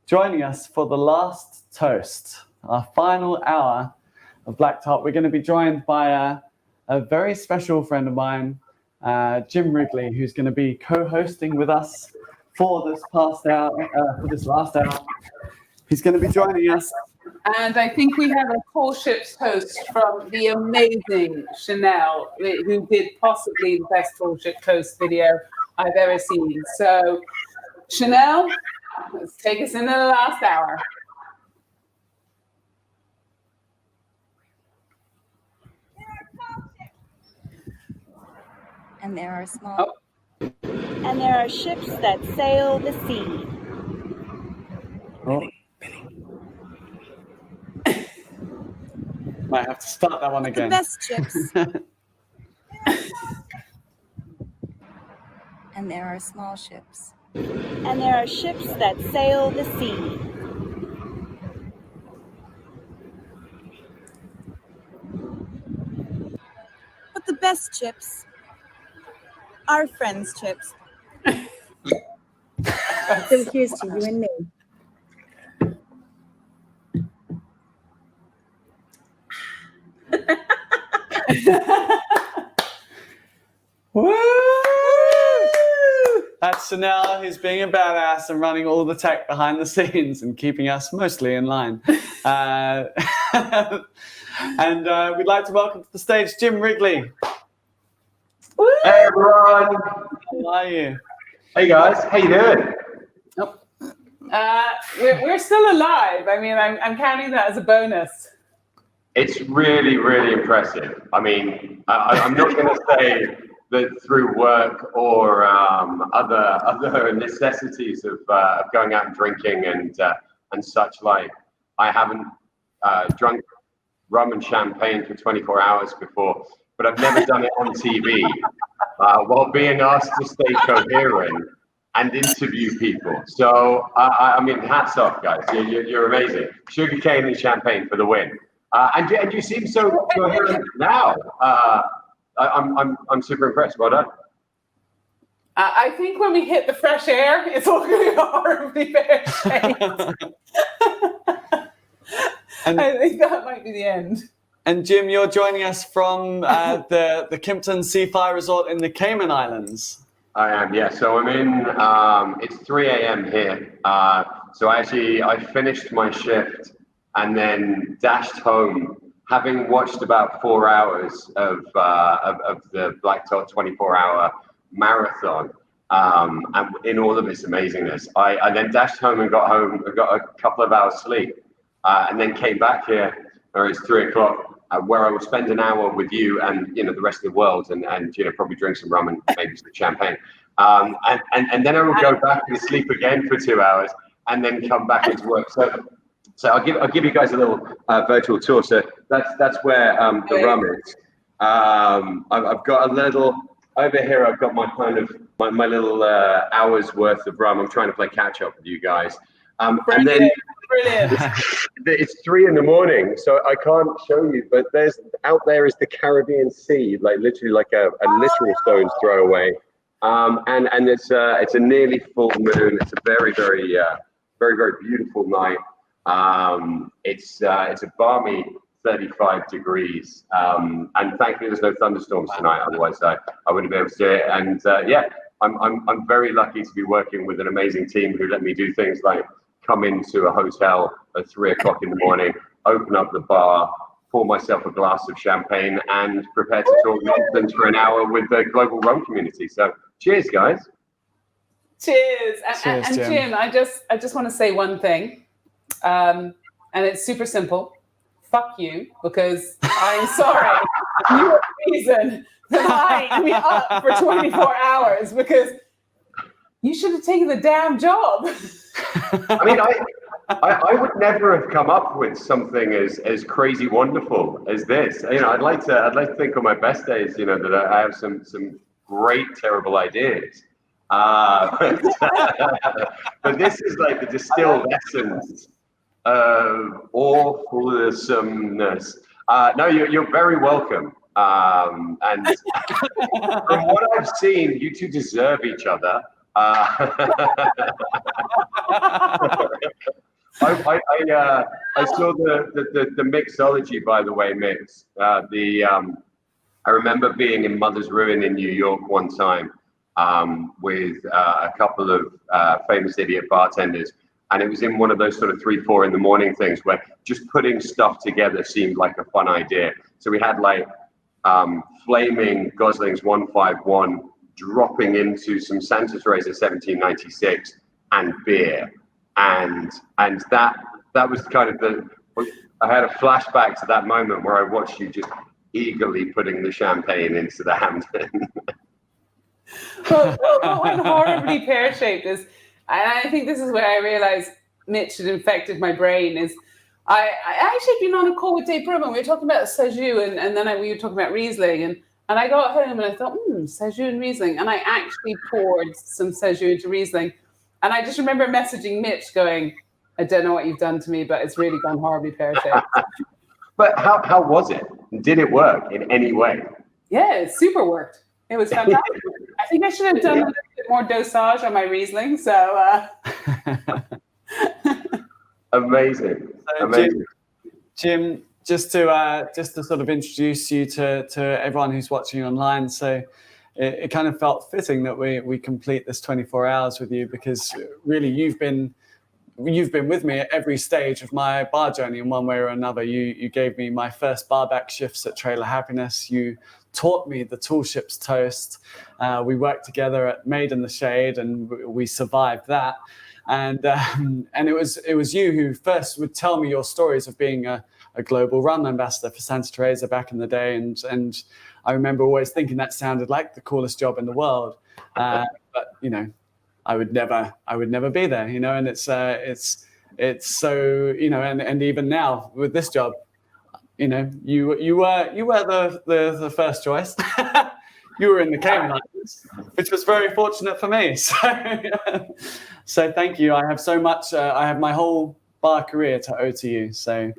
joining us for the last toast, our final hour of Black Tot. We're going to be joined by a very special friend of mine, Jim Wrigley, who's going to be co-hosting with us for this last hour. He's going to be joining us. And I think we have a whole ship's toast from the amazing Chanel, who did possibly the best whole ship toast video I've ever seen. So, Chanel, let's take us into the last hour. And there are small, and there are ships that sail the sea. Oh. Might have to start that one again. The best ships. And there are small ships. And there are ships that sail the sea. But the best ships are friends' chips. So here's to you and me. Woo! That's Chanel, who's being a badass and running all the tech behind the scenes and keeping us mostly in line. And we'd like to welcome to the stage Jim Wrigley. Woo! Hey everyone! How are you? Hey guys, how you doing? We're still alive. I mean, I'm counting that as a bonus. It's really, really impressive. I mean, I'm not going to say that through work or other necessities of going out and drinking and such like, I haven't drunk rum and champagne for 24 hours before, but I've never done it on TV while being asked to stay coherent and interview people. So, I mean, hats off, guys. You're amazing. Sugarcane and champagne for the win. And you seem so coherent now. I'm super impressed. Well done. I think when we hit the fresh air, it's all going to be horribly pear-shaped. I think that might be the end. And Jim, you're joining us from the Kimpton Seafire Resort in the Cayman Islands. I am, yeah. So I'm in. It's 3 a.m. here. So I finished my shift and then dashed home, having watched about 4 hours of the Black Tot 24-hour marathon, and in all of its amazingness. I then dashed home and got a couple of hours sleep, and then came back here, where it's 3 o'clock, where I will spend an hour with you and the rest of the world, and probably drink some rum and maybe some champagne, and then I will go back and sleep again for 2 hours, and then come back into work. So I'll give you guys a little virtual tour. So that's where the rum is. I've got a little over here. I've got my kind of my little hours worth of rum. I'm trying to play catch up with you guys. And then it's 3 a.m, so I can't show you. But out there is the Caribbean Sea, like literally like a literal stone's throw away. And it's a nearly full moon. It's a very very beautiful night. It's a balmy 35 degrees, and thankfully there's no thunderstorms tonight, otherwise I wouldn't be able to do it. And I'm very lucky to be working with an amazing team who let me do things like come into a hotel at 3 o'clock in the morning, open up the bar, pour myself a glass of champagne, and prepare to talk nonsense for an hour with the global rum community. So cheers, guys. Cheers. Cheers, and Jim, I just want to say one thing. And it's super simple. Fuck you, because I'm sorry. You're the reason that I am up for 24 hours, because you should have taken the damn job. I mean, I would never have come up with something as crazy wonderful as this. I'd like to think on my best days, that I have some great terrible ideas. But this is like the distilled essence of awefulosomeness. No, you're very welcome. And from what I've seen, you two deserve each other. I saw the mixology, by the way, Mix. I remember being in Mother's Ruin in New York one time with a couple of famous idiot bartenders. And it was in one of those sort of 3-4 in the morning things where just putting stuff together seemed like a fun idea. So we had like flaming Gosling's 151 dropping into some Santa Teresa 1796 and beer. And that was kind of I had a flashback to that moment where I watched you just eagerly putting the champagne into the Hampton. What went horribly pear-shaped is, and I think this is where I realized Mitch had infected my brain, is I actually had been on a call with Dave Brumman. We were talking about Sajou, and then we were talking about Riesling, and I got home and I thought, Sajou and Riesling, and I actually poured some Sajou into Riesling, and I just remember messaging Mitch going, I don't know what you've done to me, but it's really gone horribly pear-shaped. But how was it? Did it work in any way? Yeah, it super worked. It was fantastic. I think I should have done a little bit more dosage on my Riesling. So amazing. Jim, just to sort of introduce you to everyone who's watching online. So it kind of felt fitting that we complete this 24 hours with you, because really you've been with me at every stage of my bar journey in one way or another. You gave me my first barback shifts at Trailer Happiness. You taught me the toolships toast. We worked together at Made in the Shade, and we survived that. And it was you who first would tell me your stories of being a global rum ambassador for Santa Teresa back in the day. And I remember always thinking that sounded like the coolest job in the world. But I would never be there, and it's so, and even now with this job, you were the first choice. You were in the Cayman Islands, which was very fortunate for me. So thank you. I have so much. I have my whole bar career to owe to you. So.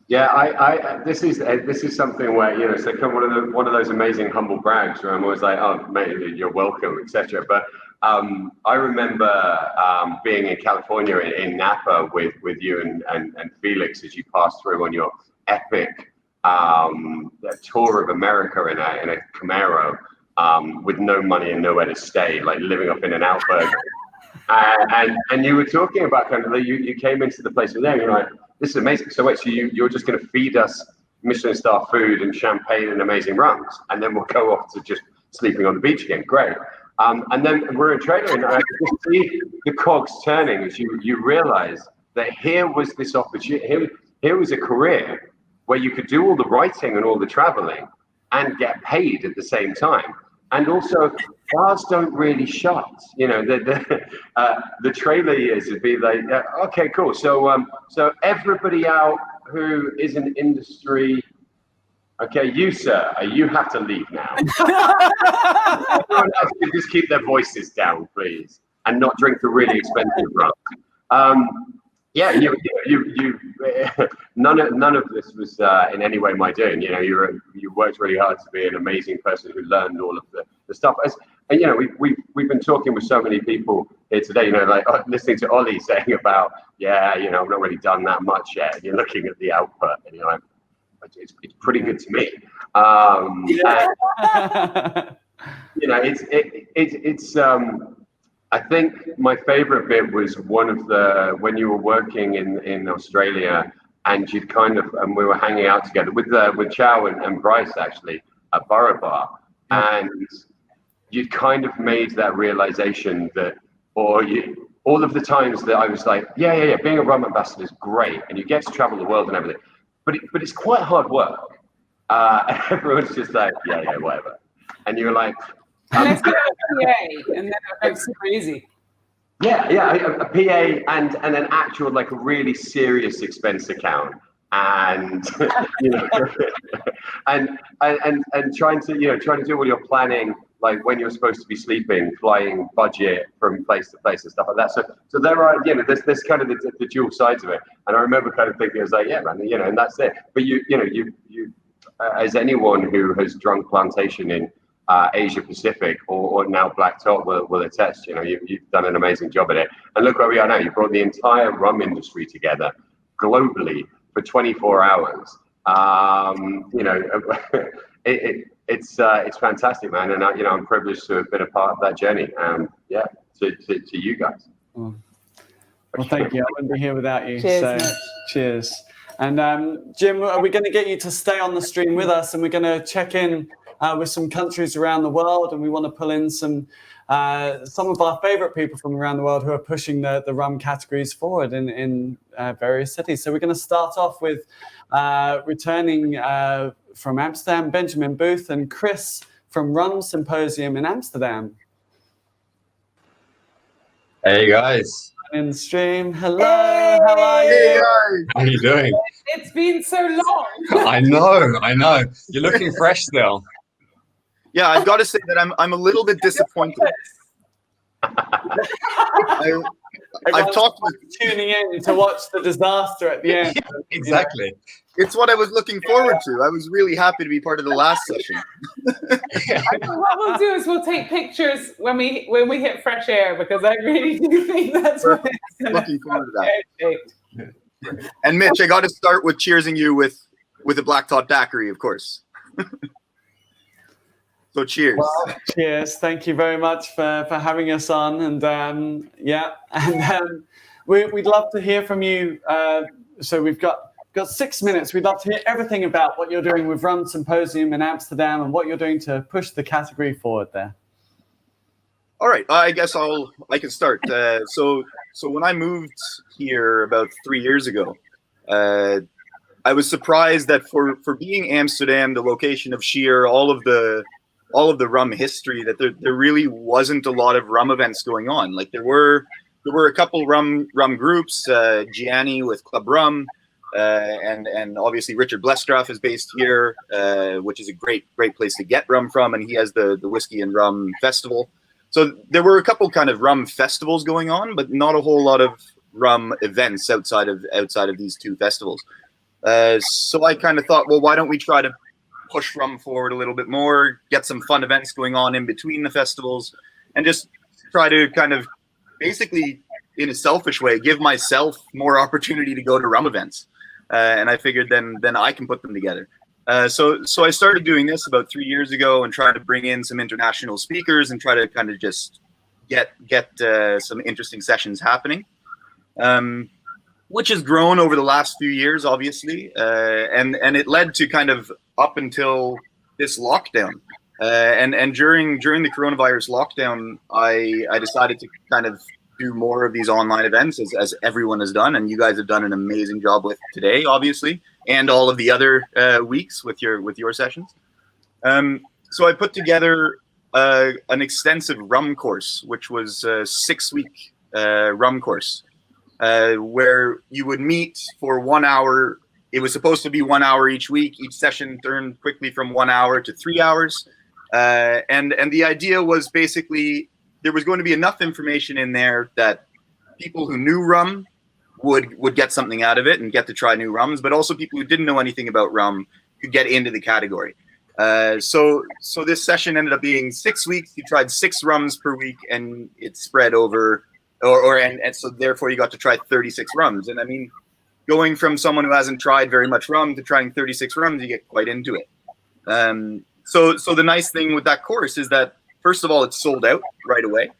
Yeah, this is something where it's like one of those amazing humble brags where I'm always like, oh mate, you're welcome, etc. But I remember being in California in Napa with you and Felix as you passed through on your epic tour of America in a Camaro with no money and nowhere to stay, like living up in an outburg. And you were talking about kind of you came into the place with them. You're like, this is amazing. So wait, so you're just going to feed us Michelin star food and champagne and amazing rums, and then we'll go off to just sleeping on the beach again. Great. And then we're in trailer, and I could just see the cogs turning as you realize that here was this opportunity. Here was a career where you could do all the writing and all the traveling and get paid at the same time. And also, bars don't really shut. The trailer years would be like, okay, cool. So everybody out who is in industry. Okay, you, sir, you have to leave now. Everyone else can just keep their voices down, please, and not drink the really expensive rum. None of this was in any way my doing. You worked really hard to be an amazing person who learned all of the stuff. And we've been talking with so many people here today. Like listening to Ollie saying about, I've not really done that much yet. And you're looking at the output, and you're like, it's pretty good to me. It's I think my favorite bit was when you were working in Australia, and and we were hanging out together with Chow and Bryce actually at Borough Bar, and you'd kind of made that realization that, all of the times that I was like, being a rum ambassador is great, and you get to travel the world and everything. But it's quite hard work. Everyone's just like, whatever. And you're like, let's get a PA, and then it's super easy. A PA and an actual, like, a really serious expense account, and and trying to do all your planning, like when you're supposed to be sleeping, flying budget from place to place and stuff like that. So there are, there's kind of the dual sides of it. And I remember kind of thinking, I was like, yeah, man, and that's it. But you as anyone who has drunk plantation in Asia Pacific, or now Black Tot will attest. You know, you've done an amazing job at it. And look where we are now. You brought the entire rum industry together globally for 24 hours. You know, it's fantastic, man. And I'm privileged to have been a part of that journey. Yeah, to you guys. Well, thank you. I wouldn't be here without you. Cheers, So, cheers. And Jim, are we going to get you to stay on the stream with us? And we're going to check in with some countries around the world, and we want to pull in some of our favorite people from around the world who are pushing the rum categories forward in various cities. So we're going to start off with returning from Amsterdam, Benjamin Boothe and Kris from Rum Symposium in Amsterdam. Hey guys. In the stream. Hello, how are you? How are you doing? It's been so long. I know. You're looking fresh still. Yeah, I've got to say that I'm a little bit disappointed. I've talked with tuning in to watch the disaster at the end. Exactly. It's what I was looking forward to. I was really happy to be part of the last session. What we'll do is we'll take pictures when we hit fresh air, because I really do think that's what it's looking forward to that. And Mitch, I got to start with cheersing you with a Black Tot daiquiri, of course. So cheers. Well, cheers. Thank you very much for having us on. And we'd love to hear from you. So we've got 6 minutes. We'd love to hear everything about what you're doing with Rum Symposium in Amsterdam and what you're doing to push the category forward there. All right. I guess I can start. So when I moved here about 3 years ago, I was surprised that for being Amsterdam, the location of Sheer, all of the rum history, that there really wasn't a lot of rum events going on. Like there were a couple rum groups, Gianni with Club Rum, and obviously Richard Blestraff is based here, which is a great place to get rum from, and he has the Whiskey and Rum Festival. So there were a couple kind of rum festivals going on, but not a whole lot of rum events outside of these two festivals. So I kind of thought, well, why don't we try to push rum forward a little bit more, get some fun events going on in between the festivals, and just try to kind of basically, in a selfish way, give myself more opportunity to go to rum events. And I figured then I can put them together. So I started doing this about 3 years ago and tried to bring in some international speakers and try to kind of just get some interesting sessions happening. Which has grown over the last few years, obviously, and it led to kind of up until this lockdown. And during the coronavirus lockdown, I decided to kind of do more of these online events, as everyone has done, and you guys have done an amazing job with today, obviously, and all of the other weeks with your sessions. So I put together an extensive rum course, which was a 6-week rum course. Where you would meet for 1 hour. It was supposed to be 1 hour each week. Each session turned quickly from 1 hour to 3 hours. And the idea was basically there was going to be enough information in there that people who knew rum would get something out of it and get to try new rums, but also people who didn't know anything about rum could get into the category. So this session ended up being 6 weeks. You tried 6 rums per week, and it spread over. And so therefore you got to try 36 rums. And I mean, going from someone who hasn't tried very much rum to trying 36 rums, you get quite into it. So the nice thing with that course is that, first of all, it's sold out right away.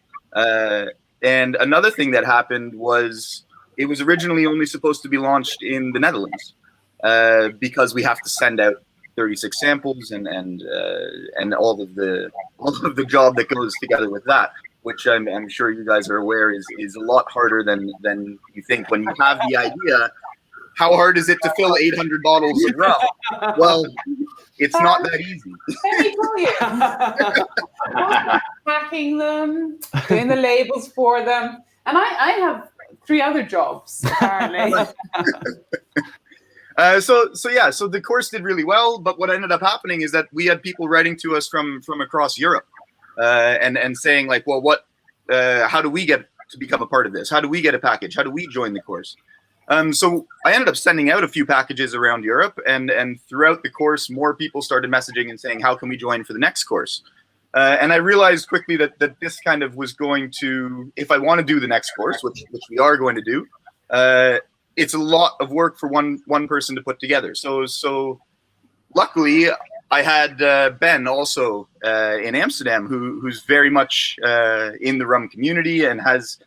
And another thing that happened was it was originally only supposed to be launched in the Netherlands because we have to send out 36 samples and all of the job that goes together with that, which I'm sure you guys are aware is a lot harder than you think. When you have the idea, how hard is it to fill 800 bottles of rum? Well, it's not that easy. Let me tell you, packing them, doing the labels for them, and I have 3 other jobs apparently. So the course did really well, but what ended up happening is that we had people writing to us from across Europe. And saying like, well, how do we get to become a part of this? How do we get a package? How do we join the course? So I ended up sending out a few packages around Europe, and throughout the course, more people started messaging and saying, how can we join for the next course? And I realized quickly that this kind of was going to, if I want to do the next course, which we are going to do, it's a lot of work for one person to put together. So luckily, I had Ben also in Amsterdam, who's very much in the rum community and has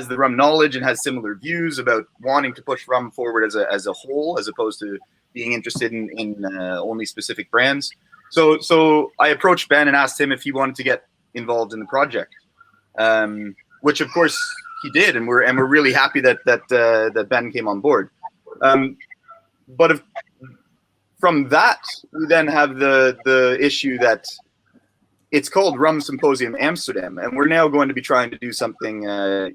the rum knowledge and has similar views about wanting to push rum forward as a whole, as opposed to being interested in only specific brands. So I approached Ben and asked him if he wanted to get involved in the project, which of course he did, and we're really happy that Ben came on board. But from that, we then have the issue that it's called Rum Symposium Amsterdam, and we're now going to be trying to do something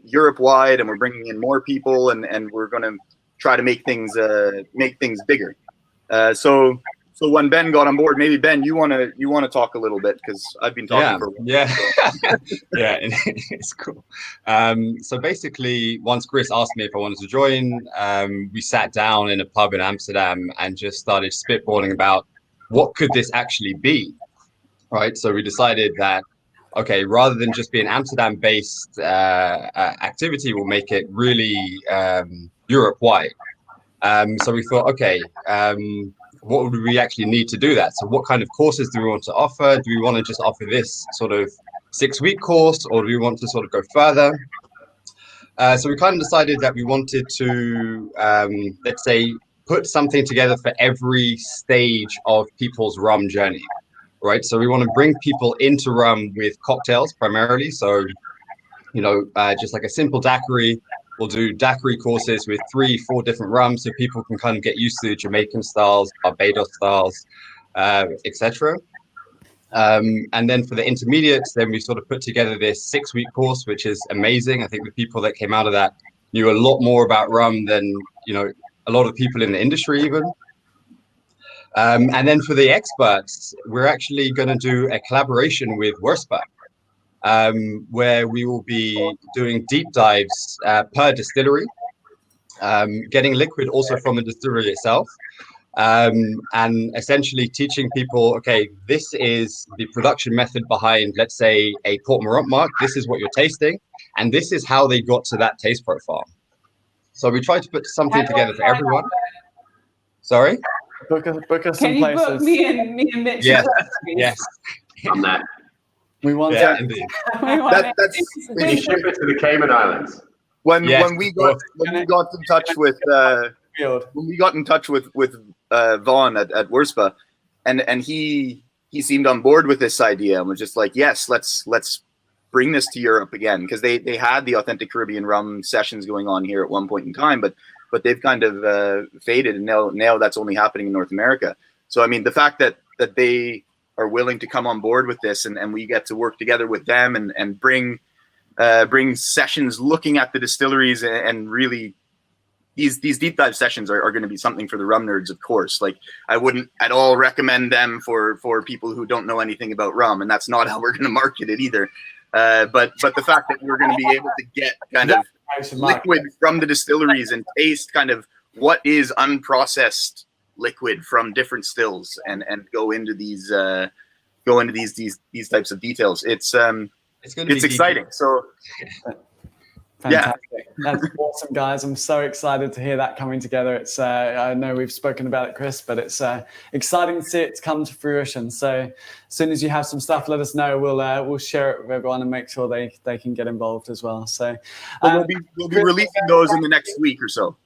Europe-wide, and we're bringing in more people, and we're going to try to make things bigger. So when Ben got on board, maybe Ben, you want to talk a little bit, because I've been talking for a while. Yeah, yeah, it's cool. So basically, once Kris asked me if I wanted to join, we sat down in a pub in Amsterdam and just started spitballing about what could this actually be, right? So we decided that, okay, rather than just be an Amsterdam-based activity, we'll make it really Europe-wide. So we thought, okay, what would we actually need to do that? So what kind of courses do we want to offer? Do we want to just offer this sort of 6-week course, or do we want to sort of go further? So we kind of decided that we wanted to, let's say, put something together for every stage of people's rum journey, right? So we want to bring people into rum with cocktails primarily. So, just like a simple daiquiri. We'll do daiquiri courses with 3-4 different rums, so people can kind of get used to Jamaican styles, Barbados styles, etc. And then for the intermediates, then we sort of put together this 6-week course, which is amazing. I think the people that came out of that knew a lot more about rum than a lot of people in the industry even. And then for the experts, we're actually going to do a collaboration with Vorster. Where we will be doing deep dives per distillery, getting liquid also from the distillery itself, and essentially teaching people, okay, this is the production method behind, let's say, a Port Montmartre. This is what you're tasting, and this is how they got to that taste profile. So we try to put something together for everyone. Sorry? Book us some places. Can you book me and Mitch? Yes, yes. On that. We want Yeah, to. indeed. We ship it to the Cayman Islands. When we got in touch with Vaughn at Worspa, and he seemed on board with this idea and was just like, yes, let's bring this to Europe again, because they had the Authentic Caribbean Rum sessions going on here at one point in time, but they've kind of faded, and now that's only happening in North America. So I mean, the fact that they are willing to come on board with this, and we get to work together with them and bring sessions looking at the distilleries, and really these deep dive sessions are going to be something for the rum nerds, of course. Like, I wouldn't at all recommend them for people who don't know anything about rum, and that's not how we're going to market it either. But the fact that we're going to be able to get kind of liquid from the distilleries and taste kind of what is unprocessed liquid from different stills and go into these types of details. It's exciting. So fantastic. Yeah. That's awesome, guys. I'm so excited to hear that coming together. It's I know we've spoken about it, Kris, but it's exciting to see it come to fruition. So as soon as you have some stuff, let us know. We'll share it with everyone and make sure they can get involved as well. So we'll be releasing those in the next week or so.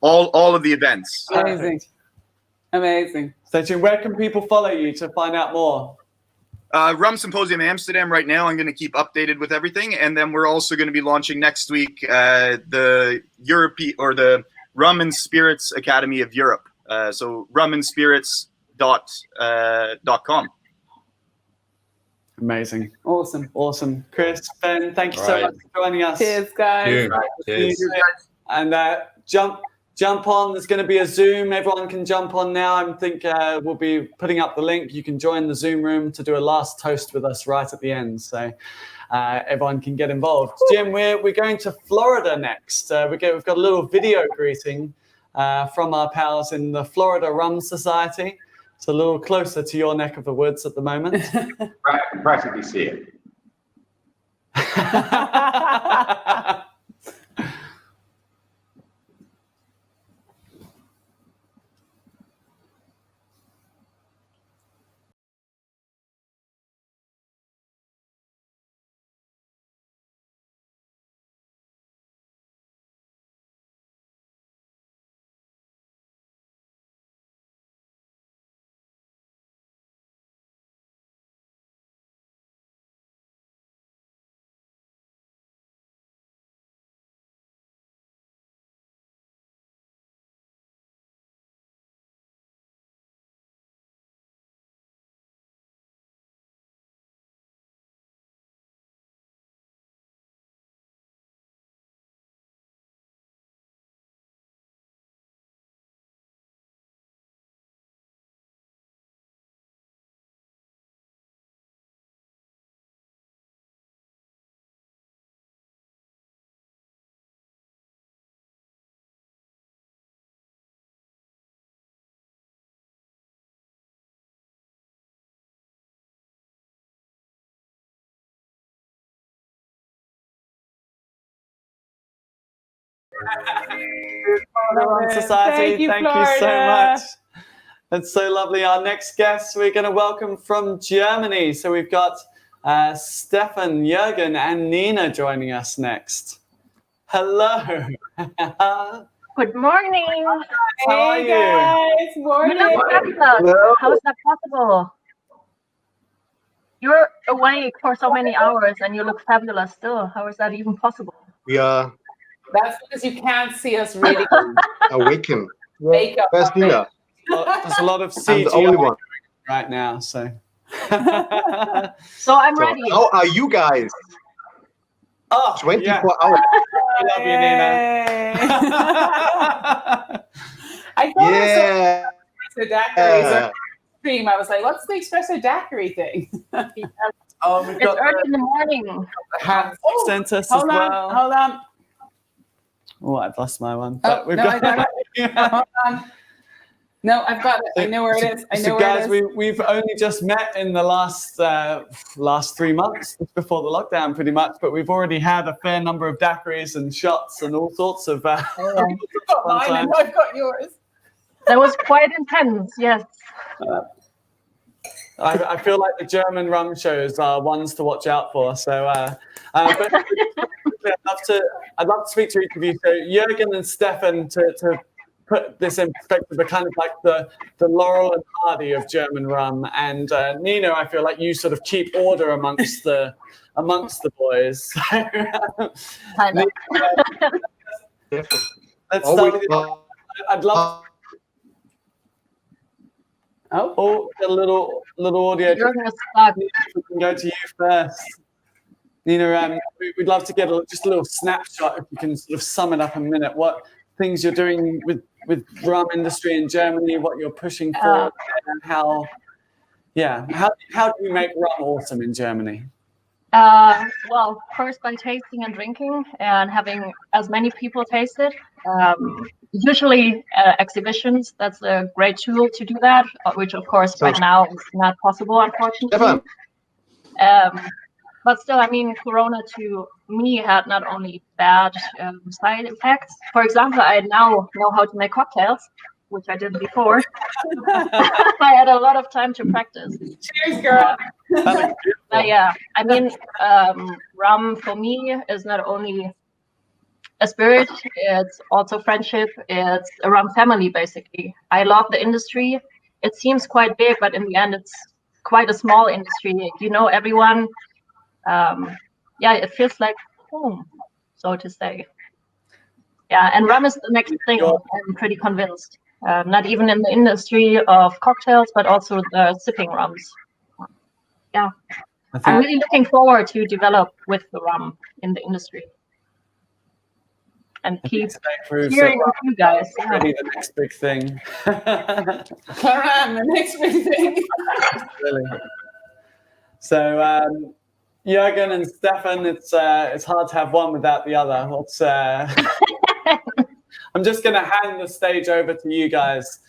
All of the events. Amazing. Stay tuned. Where can people follow you to find out more? Rum Symposium Amsterdam right now. I'm going to keep updated with everything, and then we're also going to be launching next week the Rum and Spirits Academy of Europe. So rumandspirits.com. Amazing. Awesome. Kris, Ben, thank you so much for joining us. Cheers, guys. Cheers. And jump on. There's going to be a Zoom. Everyone can jump on now. I think we'll be putting up the link. You can join the Zoom room to do a last toast with us right at the end. So everyone can get involved. Jim, we're going to Florida next. We've got a little video greeting from our pals in the Florida Rum Society. It's a little closer to your neck of the woods at the moment. I can practically see it. Society, thank you so much. It's so lovely. Our next guest we're going to welcome from Germany. So we've got Stefan, Jürgen, and Nina joining us next. Hello. Good morning. How are you? Guys, morning. You look fabulous. How is that possible? You're awake for so many hours and you look fabulous still. How is that even possible? We are That's because you can't see us really. awakened. Makeup. Where's Nina? There's a lot of I'm the only one. right now, so. So I'm So ready. how are you guys? Oh, 24 hours. I love you, Nina. I thought Yeah. espresso daiquiris. Stream. I was like, what's the espresso daiquiri thing? Oh, we've It's got early in the morning. the hat sent us as Hold on, well. hold on. Oh, I've lost my one. Oh, But we've no, got hold on. No, I've got it. I know where it is. I know so where guys, it is. we've only just met in the last 3 months before the lockdown, pretty much. But we've already had a fair number of daiquiris and shots and all sorts of. I've got mine and I've got yours. That was quite intense, yes. I feel like the German rum shows are ones to watch out for. So, but I'd love to speak to each of you. So, Jürgen and Stefan, to put this in perspective, are kind of like the Laurel and Hardy of German rum. And Nino, I feel like you sort of keep order amongst the boys. Kind of. Let's start with I'd love. Oh, a little audio. Jürgen is stuck. We can go to you first. Nina, we'd love to get just a little snapshot, if you can sort of sum it up in a minute, what things you're doing with rum industry in Germany, what you're pushing for, and how do you make rum awesome in Germany? Well, first by tasting and drinking and having as many people taste it. Usually exhibitions, that's a great tool to do that, which of course right now is not possible, unfortunately. But still, I mean, Corona to me had not only bad side effects. For example, I now know how to make cocktails, which I didn't before. I had a lot of time to practice. Cheers, girl. But yeah, I mean, rum for me is not only a spirit, it's also friendship. It's a rum family, basically. I love the industry. It seems quite big, but in the end, it's quite a small industry. You know everyone. It feels like home, so to say. Yeah, and rum is the next thing. I'm pretty convinced. Not even in the industry of cocktails, but also the sipping rums. Yeah, I'm really looking forward to develop with the rum in the industry and keep hearing from you guys. Really the next big thing. The next big thing. Really. So, Jürgen and Stefan, it's hard to have one without the other. I'm just going to hand the stage over to you guys.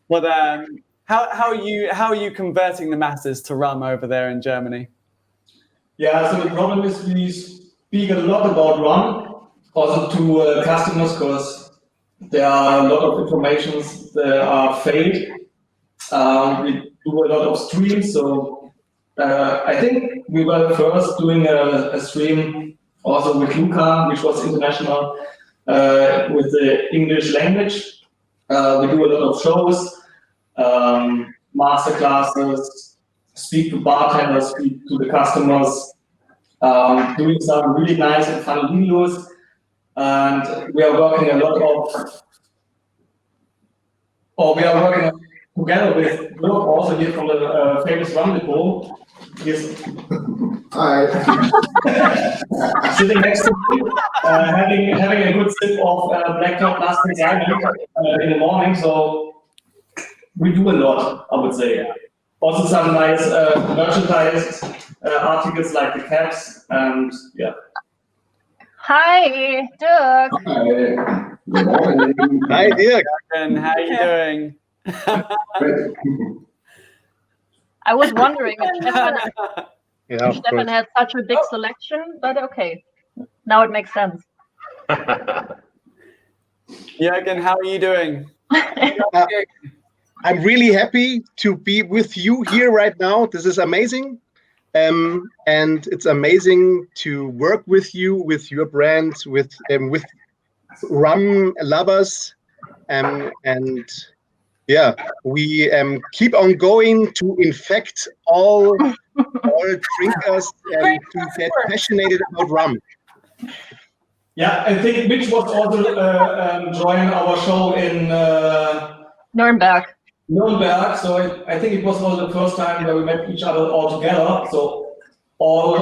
What how are you converting the masses to rum over there in Germany? Yeah, so the problem is we speak a lot about rum, also to customers, because there are a lot of informations that are fake. We do a lot of streams, so I think we were first doing a stream also with Luca, which was international, with the English language. We do a lot of shows, master classes, speak to bartenders, speak to the customers, doing some really nice and fun videos. And we are working a lot of, we are working together with Jürgen, also here from the famous Rum Depot. He's Hi. sitting next to me, having a good sip of Black Tot last in the morning. So we do a lot, I would say. Also some nice merchandise articles like the caps, and yeah. Hi, Dirk. Hi. Good morning. Hi, Dirk. And how are you doing? I was wondering if Stefan, Yeah, of Stefan course. had such a big selection, but okay. Now it makes sense. Jürgen, how are you doing? I'm really happy to be with you here right now. This is amazing. And it's amazing to work with you, with your brand, with rum lovers. And yeah, we keep on going to infect all drinkers and to get passionate about rum. Yeah, I think Mitch was also joining our show in Nuremberg. Nuremberg, so I think it was also the first time where we met each other all together, so all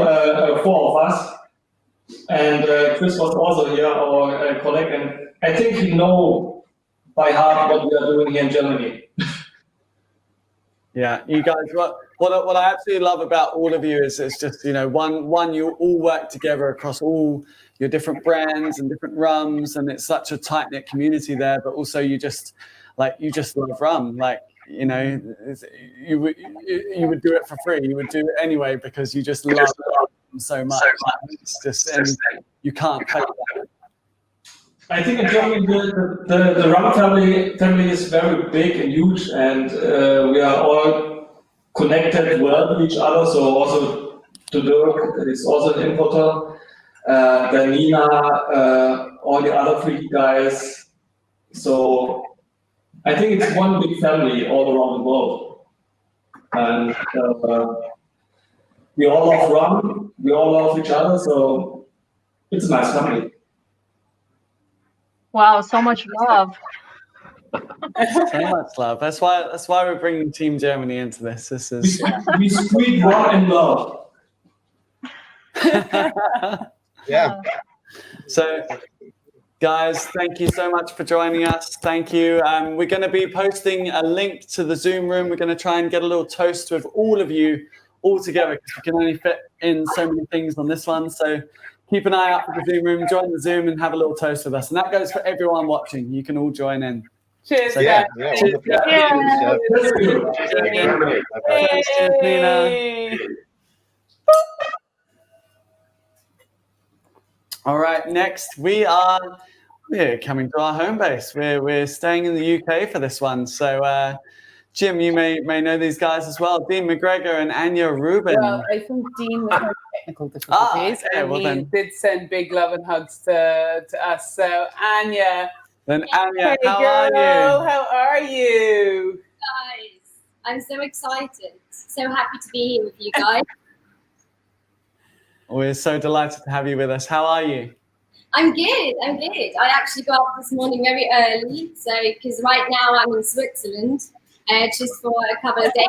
four of us. And Kris was also here, our colleague, and I think he knows by heart what we are doing here in Germany. Yeah, you guys, what I absolutely love about all of you is it's just, you know, one you all work together across all your different brands and different rums, and it's such a tight-knit community there, but also you just love rum. Like, you know, you would do it for free. You would do it anyway because you just love rum so much. It's just, and you can't fake that. I think in Germany the rum family is very big and huge, and we are all connected well with each other. So also to Dirk is also an importer. Then Nina, all the other three guys. So I think it's one big family all around the world, and we all love rum. We all love each other. So it's a nice family. Wow, so much love. So much love. That's why we're bringing Team Germany into this. This is We squeeze rum and love. Yeah. So, guys, thank you so much for joining us. Thank you. We're going to be posting a link to the Zoom room. We're going to try and get a little toast with all of you all together because we can only fit in so many things on this one. So keep an eye out for the Zoom room. Join the Zoom and have a little toast with us. And that goes for everyone watching. You can all join in. Cheers, So, guys. Cheers, Yeah. Cheers, Nina. All right, next we're coming to our home base. We're staying in the UK for this one. So, Jim, you may know these guys as well. Dean McGregor and Anja Rubin. Well, I think Dean was having technical difficulties, okay, and well he then. did send big love and hugs to us. So, Anja. Then Anja, Hey, how girl, are you? how are you? Guys, I'm so excited. So happy to be here with you guys. We're so delighted to have you with us. How are you? I'm good. I actually got up this morning very early, so because right now I'm in Switzerland, just for a couple of days,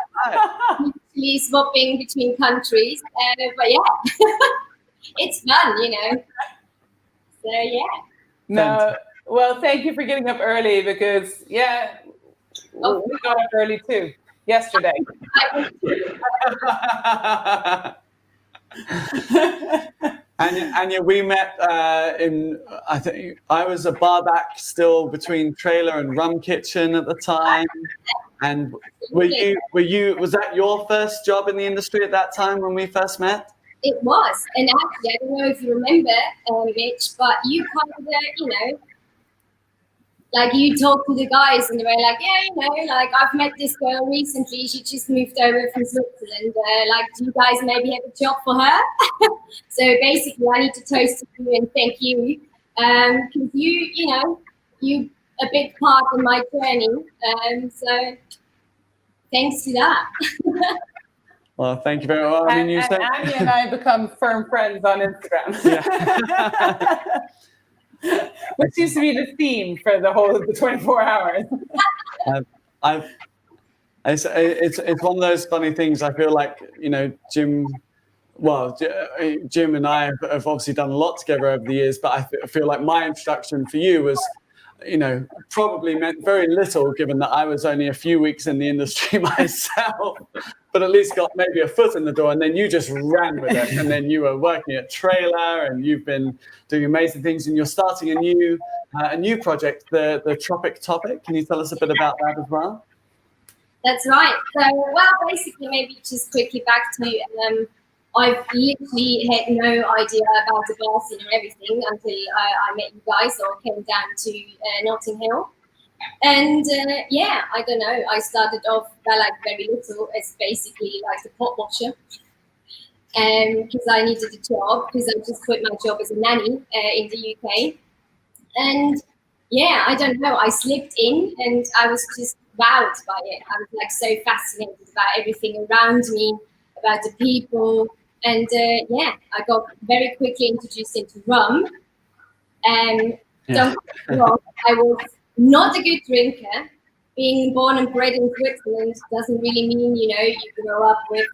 usually swapping between countries. But yeah, it's fun, you know. So yeah. No, well, thank you for getting up early because we got up early too yesterday. Anja, we met I think I was a bar back still between Trailer and Rum Kitchen at the time, And was that your first job in the industry at that time when we first met? It was, and actually, I don't know if you remember, Mitch, but you kind of, like you talked to the guys and they were like, yeah, like I've met this girl recently. She just moved over from Switzerland. Like, do you guys maybe have a job for her? So basically, I need to toast to you and thank you because you a big part of my journey. So thanks to that. Well, thank you very much. I mean, Anja and I become firm friends on Instagram. Yeah. Which seems to be the theme for the whole of the 24 hours. It's one of those funny things. I feel like, Jim and I have obviously done a lot together over the years, but I feel like my introduction for you was, probably meant very little given that I was only a few weeks in the industry myself, but at least got maybe a foot in the door, and then you just ran with it. And then you were working at Trailer and you've been doing amazing things, and you're starting a new project, the Tropic Topic. Can you tell us a bit about that as well? That's right. So, basically, maybe just quickly back to I've literally had no idea about the bar scene or everything until I met you guys or came down to Notting Hill. And I don't know, I started off by like very little as basically like the pot washer because I needed a job because I just quit my job as a nanny in the UK. And I don't know, I slipped in and I was just wowed by it. I was like so fascinated about everything around me, about the people. And I got very quickly introduced into rum. Don't get me wrong, I was not a good drinker. Being born and bred in Switzerland doesn't really mean, you grow up with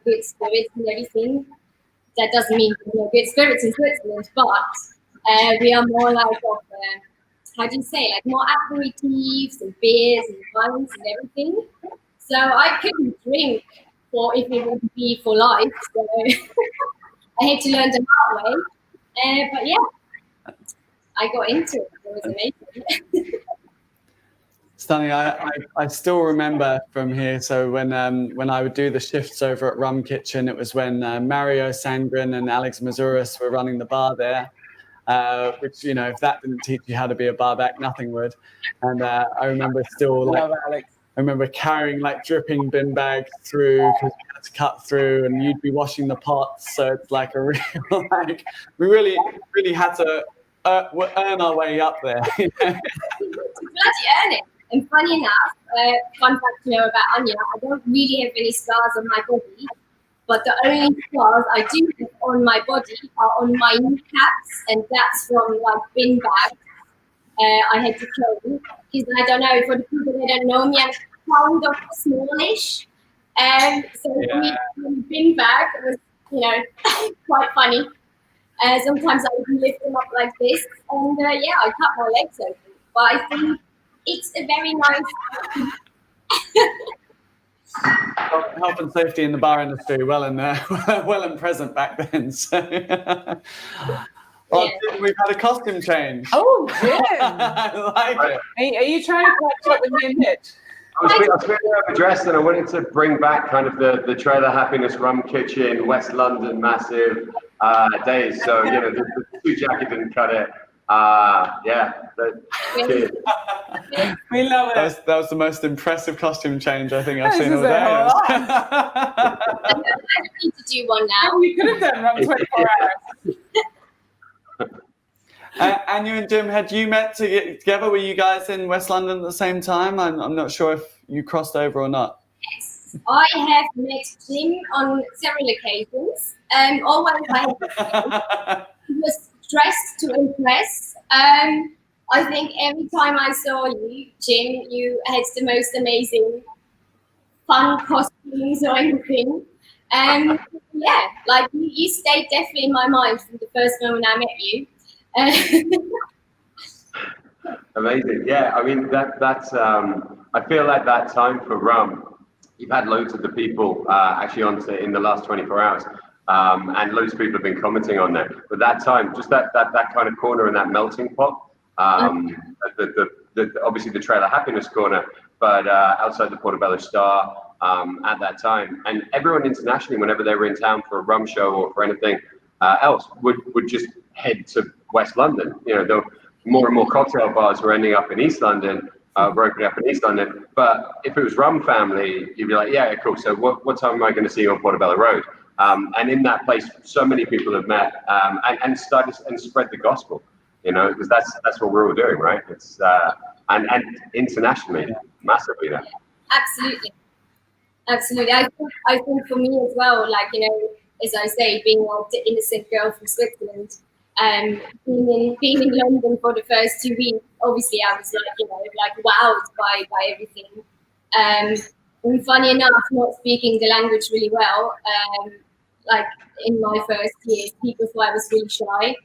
good spirits and everything. That doesn't mean good spirits in Switzerland, but we are more like more aperitifs and beers and wines and everything. So I couldn't drink if it would be for life, so I had to learn the hard way. But I got into it. It was amazing. Stunning. I still remember from here. So when I would do the shifts over at Rum Kitchen, it was when Mario Sangren and Alex Mazouras were running the bar there. Which if that didn't teach you how to be a barback, nothing would. And I remember I remember carrying like dripping bin bags through because we had to cut through, and you'd be washing the pots. So it's like a real we really had to earn our way up there. Glad you earn it. And funny enough, fun fact to know about Anja, I don't really have any scars on my body, but the only scars I do have on my body are on my kneecaps, and that's from like bin bags. I had to carry because I don't know, for the people that don't know me, I'm kind of smallish. So for me, the bin bag was, quite funny. Sometimes I would lift them up like this, and I cut my legs open. But I think it's a very nice health and safety in the bar industry, well and present back then. So. We've had a costume change. Oh, Jim! I like it. Are you trying to catch up with me and Mitch? I was feeling overdressed, and I wanted to bring back kind of the Trailer Happiness Rum Kitchen, West London massive days. So the suit jacket didn't cut it. We love it. That was the most impressive costume change I think I've seen all day. I need to do one now. You could have done rum 24 hours. Anja and Jim, had you met together? Were you guys in West London at the same time? I'm not sure if you crossed over or not. Yes, I have met Jim on several occasions. Always he was dressed to impress. I think every time I saw you, Jim, you had the most amazing fun costumes or anything. You stayed definitely in my mind from the first moment I met you. Amazing. Yeah, I mean that's I feel like that time for rum, you've had loads of the people actually on in the last 24 hours, and loads of people have been commenting on that. But that time, just that kind of corner and that melting pot, obviously the Trailer Happiness corner, but outside the Portobello Star at that time. And everyone internationally, whenever they were in town for a rum show or for anything else, would just head to West London. You know, more and more cocktail bars were ending up in East London, were opening up in East London. But if it was rum family, you'd be like, yeah, cool. So what time am I going to see you on Portobello Road? And in that place, so many people have met and started and spread the gospel. You know, because that's what we're all doing, right? It's and internationally, massively now. Absolutely. I think for me as well, like, you know, as I say, being the innocent girl from Switzerland, being in London for the first 2 weeks, obviously I was like, you know, like wowed by everything. And funny enough, not speaking the language really well, like in my first year, people thought I was really shy.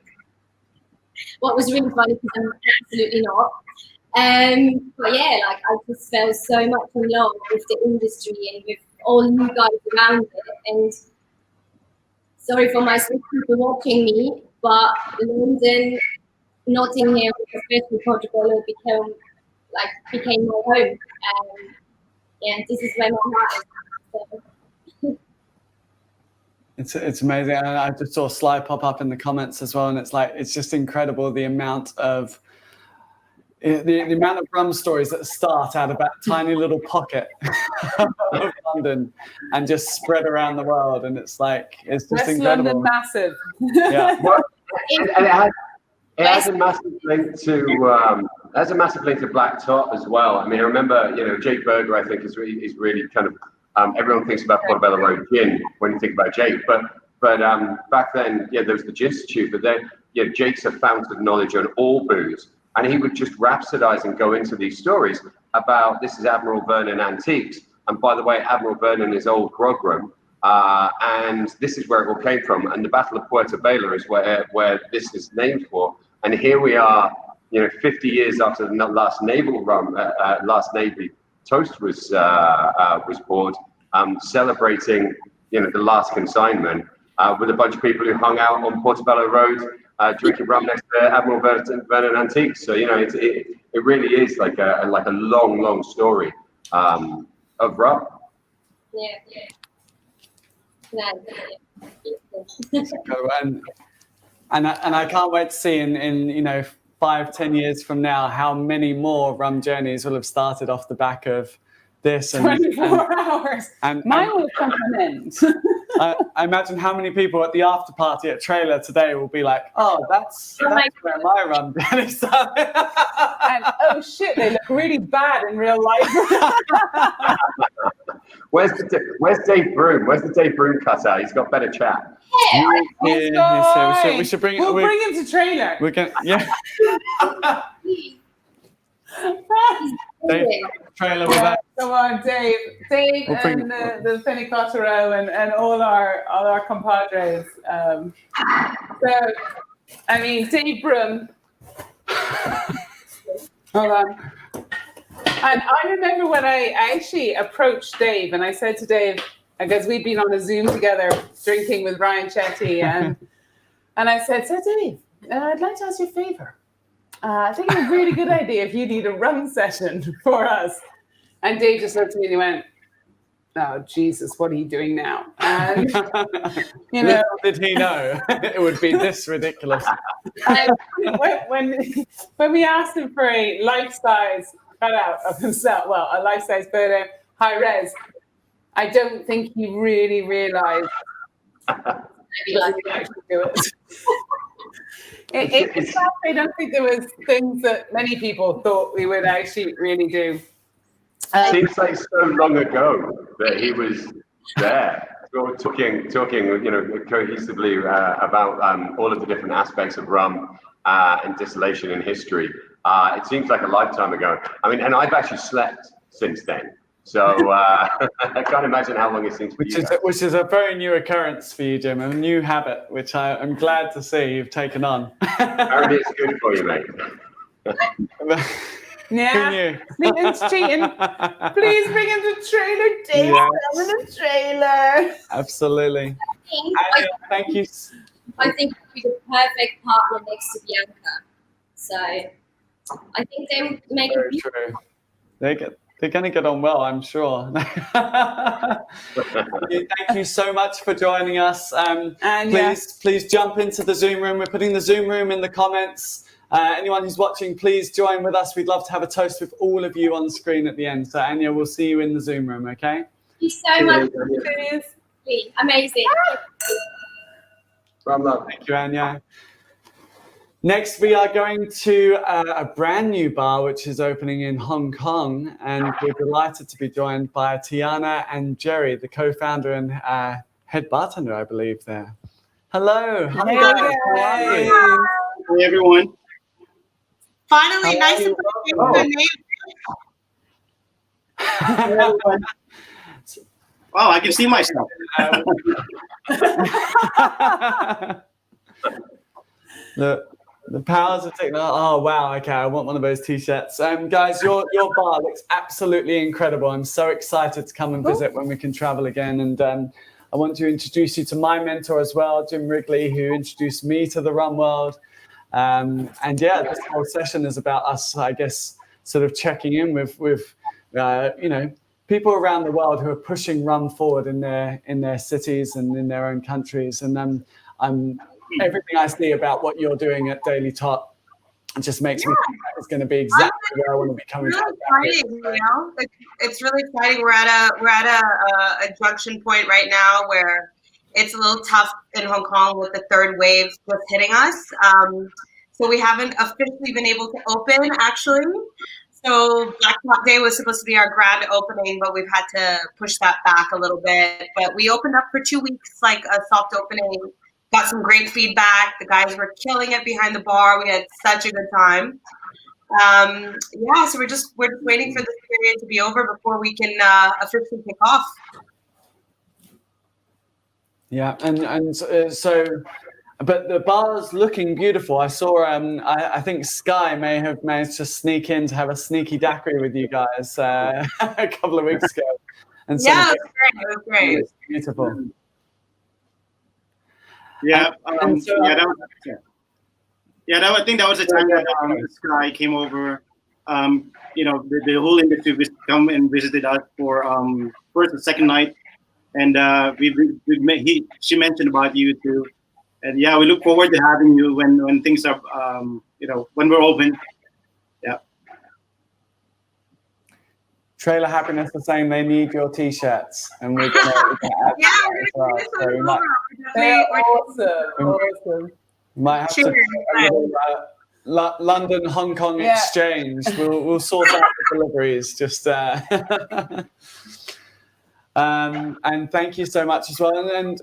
What was really funny because I'm absolutely not. But yeah, like I just fell so much in love with the industry and with all you guys around it. And sorry for my Swiss people watching me, but London, Notting Hill, especially Portobello, became my home. Yeah, this is where my heart is. So. It's amazing. And I just saw Sly pop up in the comments as well, and it's just incredible the amount of rum stories that start out of that tiny little pocket of London and just spread around the world, and it's just West incredible. London massive. Yeah. Well, and it has a massive link to Black Tot as well. I mean, I remember, you know, Jake Berger, I think, is really kind of everyone thinks about Portobello Road gin when you think about Jake, but back then, yeah, there was the Gin Institute, but then, yeah, Jake's a fountain of knowledge on all booze, and he would just rhapsodize and go into these stories about this is Admiral Vernon Antiques, and by the way, Admiral Vernon is old grog room, and this is where it all came from, and the Battle of Puerto Bella is where this is named for, and here we are, you know, 50 years after the last naval rum, last Navy toast was poured, celebrating, you know, the last consignment with a bunch of people who hung out on Portobello Road, drinking rum next to Admiral Vernon Antiques. So, you know, it really is like a long story of rum. Yeah. And I can't wait to see in you know 5-10 years from now how many more rum journeys will have started off the back of this. 24 hours. Mine will come to an end. I imagine how many people at the after party at Trailer today will be like, oh, that's where my rum journey started. And oh shit, they look really bad in real life. Where's Dave Broom? Where's the Dave Broom cutout? He's got better chat. We should bring We'll bring him to Trailer. We can, yeah. Dave, Trailer with that. Come on, Dave and the Fenicotero and all our compadres. So, I mean, Dave Broom. Hold on. And I remember when I actually approached Dave, and I said to Dave, because we'd been on a Zoom together drinking with Ryan Chetty, and I said, so Dave, I'd like to ask you a favor. I think it's a really good idea if you need a rum session for us. And Dave just looked at me and he went, oh, Jesus, what are you doing now? And, you know. Did he know it would be this ridiculous? When we asked him for a life-size cutout of himself, well, a life-size photo, high-res, I don't think he really realized he could actually do it. In fact, I don't think there was things that many people thought we would actually really do. Seems like so long ago that he was there, talking, you know, cohesively about all of the different aspects of rum and distillation in history. It seems like a lifetime ago. I mean, and I've actually slept since then. So I can't imagine how long it seems for you. Which is a very new occurrence for you, Jim, a new habit, which I'm glad to see you've taken on. Apparently it's good for you, mate. Yeah, Nathan's cheating. Please bring him to Trailer, Dave. I'm in the trailer. Absolutely. Thank you. I think he'd be the perfect partner next to Bianca. So I think they make very true. They're going to get on well, I'm sure. Thank you so much for joining us. Please jump into the Zoom room. We're putting the Zoom room in the comments. Anyone who's watching, please join with us. We'd love to have a toast with all of you on the screen at the end. So, Anja, we'll see you in the Zoom room, okay? Thank you so much. Amazing. Thank you, Anja. Next, we are going to a brand new bar which is opening in Hong Kong, and we're delighted to be joined by Tiana and Gerry, the co-founder and head bartender, I believe, there. Hello. Hi, guys. How are you? Hey, everyone. Finally, nice to meet you. Oh, I can see myself. The powers of technology. Oh, wow. Okay, I want one of those T-shirts. Guys, your bar looks absolutely incredible. I'm so excited to come and visit when we can travel again. And I want to introduce you to my mentor as well, Jim Wrigley, who introduced me to the rum world. And yeah, this whole session is about us, I guess, sort of checking in with people around the world who are pushing rum forward in their cities and in their own countries. And everything I see about what you're doing at Daily Tot just makes me think that it's going to be exactly where I want to be coming from. It's really exciting. We're at a junction point right now where it's a little tough in Hong Kong with the third wave just hitting us. So we haven't officially been able to open, actually. So Black Tot Day was supposed to be our grand opening, but we've had to push that back a little bit. But we opened up for 2 weeks, like a soft opening. Got some great feedback. The guys were killing it behind the bar. We had such a good time. So we're just waiting for this period to be over before we can officially kick off. Yeah, and so, but the bar's looking beautiful. I saw, I think Sky may have managed to sneak in to have a sneaky daiquiri with you guys a couple of weeks ago. And it was great. It was great. It's beautiful. Yeah, I think that was the time that Sky came over. The whole industry come and visited us for first and second night, and she mentioned about you too, and yeah, we look forward to having you when things are when we're open. Yeah. Trailer Happiness are saying they need your T-shirts, and we're gonna add that as well. So they're awesome. Might have to London Hong Kong exchange. We'll sort out the deliveries. Just and thank you so much as well. And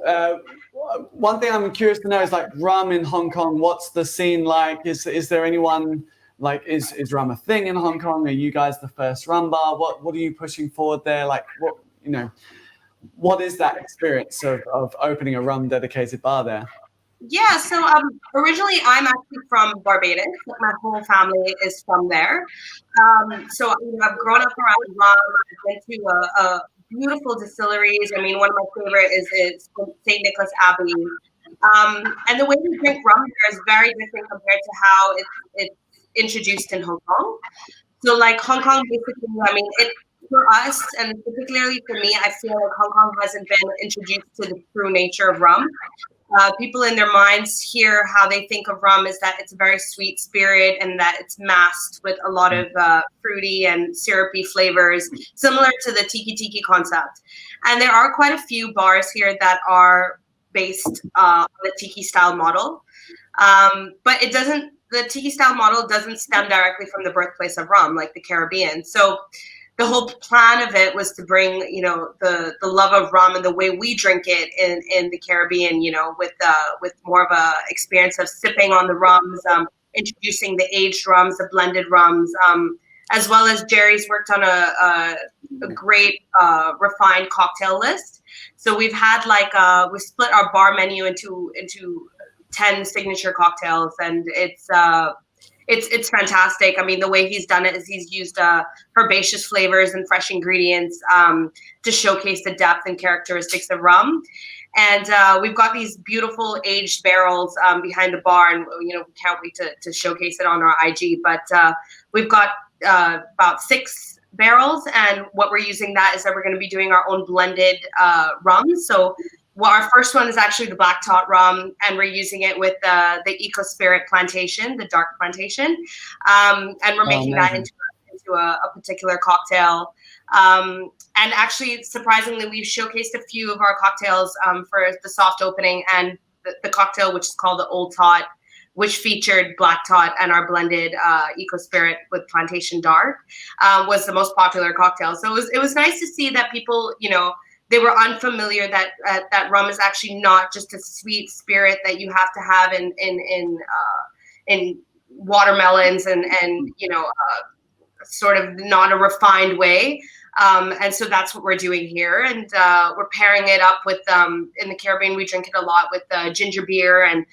one thing I'm curious to know is like rum in Hong Kong. What's the scene like? Is there anyone? Like, is rum a thing in Hong Kong? Are you guys the first rum bar? What are you pushing forward there? Like, what is that experience of opening a rum dedicated bar there? Yeah, so originally I'm actually from Barbados. My whole family is from there. So I've grown up around rum. I've been to beautiful distilleries. I mean, one of my favorite is St. Nicholas Abbey. And the way we drink rum there is very different compared to how it's introduced in Hong Kong. So like Hong Kong, basically, I mean, for us, and particularly for me, I feel like Hong Kong hasn't been introduced to the true nature of rum. People in their minds hear how they think of rum is that it's a very sweet spirit and that it's masked with a lot of fruity and syrupy flavors, similar to the tiki concept. And there are quite a few bars here that are based on the tiki style model. But the tiki style model doesn't stem directly from the birthplace of rum, like the Caribbean. So the whole plan of it was to bring, the love of rum and the way we drink it in the Caribbean, with more of a experience of sipping on the rums, introducing the aged rums, the blended rums, as well as Gerry's worked on a great refined cocktail list. So we've had we split our bar menu into 10 signature cocktails, and it's fantastic. I mean, the way he's done it is he's used herbaceous flavors and fresh ingredients to showcase the depth and characteristics of rum. And we've got these beautiful aged barrels behind the bar, and we can't wait to showcase it on our IG. But we've got about 6 barrels, and what we're using that is that we're going to be doing our own blended rum. So our first one is actually the Black Tot rum, and we're using it with the Eco Spirit plantation, the dark plantation, and we're making that into a particular cocktail. And actually, surprisingly, we've showcased a few of our cocktails for the soft opening, and the cocktail, which is called the Old Tot, which featured Black Tot and our blended Eco Spirit with Plantation Dark, was the most popular cocktail. So it was nice to see that people, you know, they were unfamiliar that that rum is actually not just a sweet spirit that you have to have in watermelons and you know, sort of not a refined way. And so that's what we're doing here. And we're pairing it up with, in the Caribbean, we drink it a lot with ginger beer, and